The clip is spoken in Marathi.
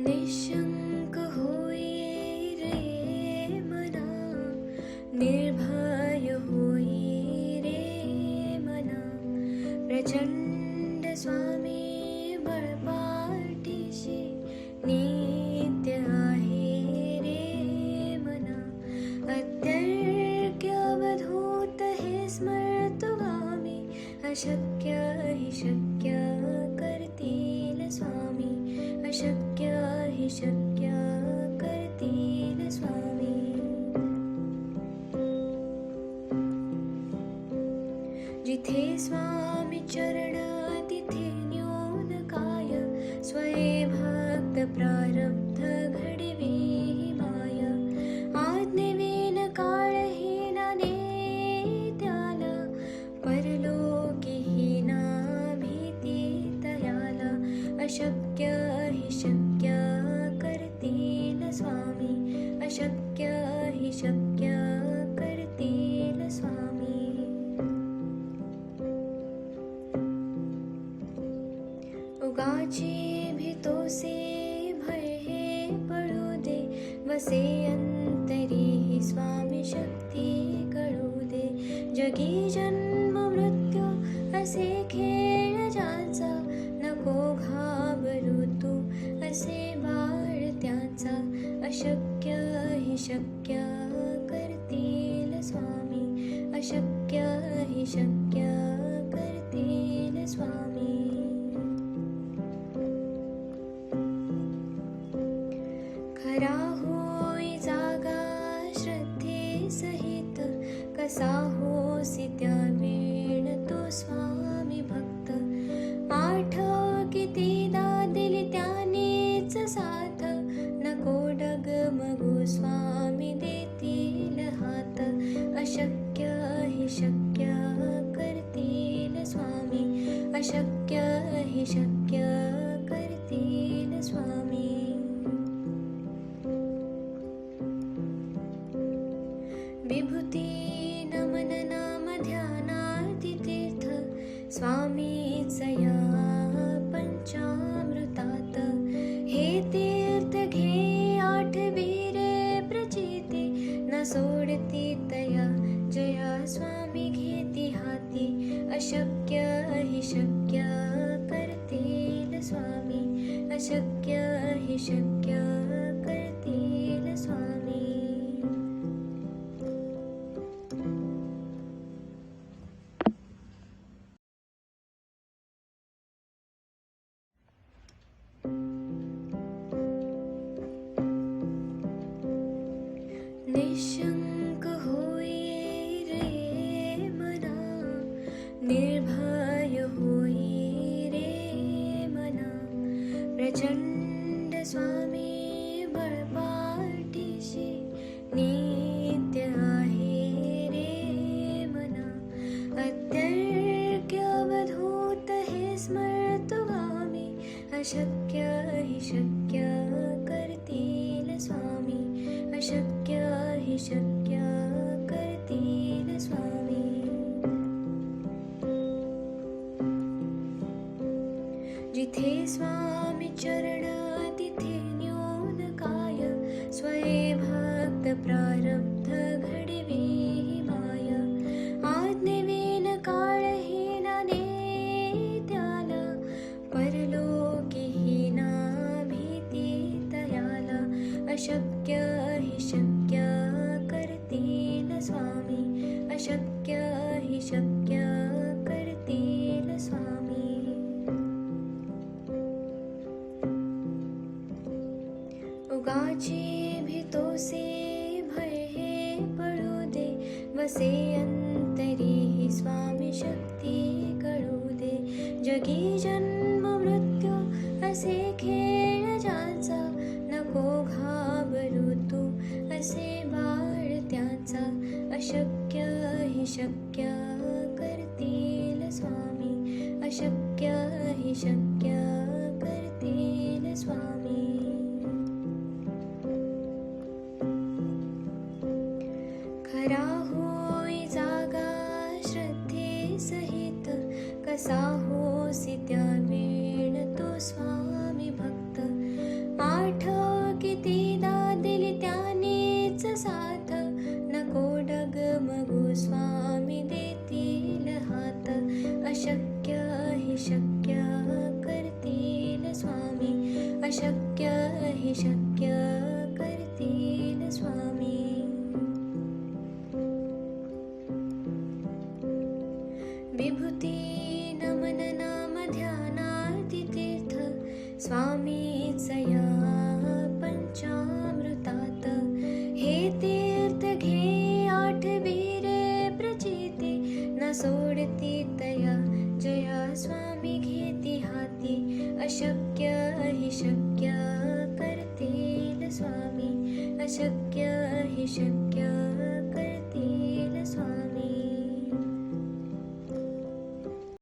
निशंक होई रे मना, निर्भय होई रे मना, प्रचंड स्वामी बळपाठीशी नित्य आहे रे मना. अत्यर्क्य अवधूत हे स्मर्तुगामी, अशक्य हि शक्य करतील स्वामी, अशक्य हि शक्य करतील स्वामी. जिथे स्वामी चरण तिथे न्यून काय, स्वये भक्त प्रारब्ध घडवी माय. आज्ञेविन काळहीना नेत्याला, परलोकीहीना भीती तयाला. अशक्य हि शक्य करतील स्वामी, अशक्य हि शक्य करतील स्वामी. उगाची भीतोसे भय हे पळू दे, वसे अंतरी ही स्वामी शक्ती कळू दे. जगी जन्म मृत्यू असे खेळ ज्याचा, नको घाबरू तू असे बाळ त्याचा. अशक्य हि शक्य करतील स्वामी, अशक्य हि शक्य करतील स्वामी. खरा होई जागा श्रद्धे सहित, कसा होसी त्या वेळ तो स्वामी भक्त. आठव कितीदा दिली त्यानेच साथ, नको डगमगू स्वामी देतील हात. अशक्य हि शक्य करतील स्वामी, अशक्य हि शक्य करतील स्वामी. विभूती नमन नाम ध्यानार्ती तीर्थ, स्वामीच या पंचामृतात. हे तीर्थ घे आठवी रे प्रचिती, न सोडती तया जया स्वामी घेती हाती. अशक्य हि शक्य करतील स्वामी, अशक्य हि शक्य करतील स्वामी. निशंक होई रे मना, निर्भय होई रे मना, प्रचंड स्वामी बळपाठीशी नित्य आहे रे मना. अत्यर्क्य अवधूत हे स्मर्तुगामी, अशक्य हि शक्य करतील स्वामी, अशक्य हि शक्य करतील स्वामी. जिथे स्वामी चरण तिथे न्यून काय, स्वये भक्त प्रारब्ध घडवी माय. आज्ञेविन काळहीना नेत्याला, परलोकीहीना भीती तयाला. अशक्य हि शक्य करतील स्वामी, अशक्य हि शक्य करतील स्वामी. उगाची भीतोसे भय हे पळू दे, वसे अंतरी ही स्वामी शक्ती कळू दे. जगी जन्म मृत्यू असे खेळ ज्याचा, नको घाबरू तू असे बाळ त्याचा. अशक्य हि शक्य करतील स्वामी, अशक्य हि शक्य करतील स्वामी. खरा होई जागा श्रद्धे सहित, कसा नको डगमगू स्वामी देतील हात, अशक्य हि शक्य करतील स्वामी, अशक्य हि शक्य करतील स्वामी.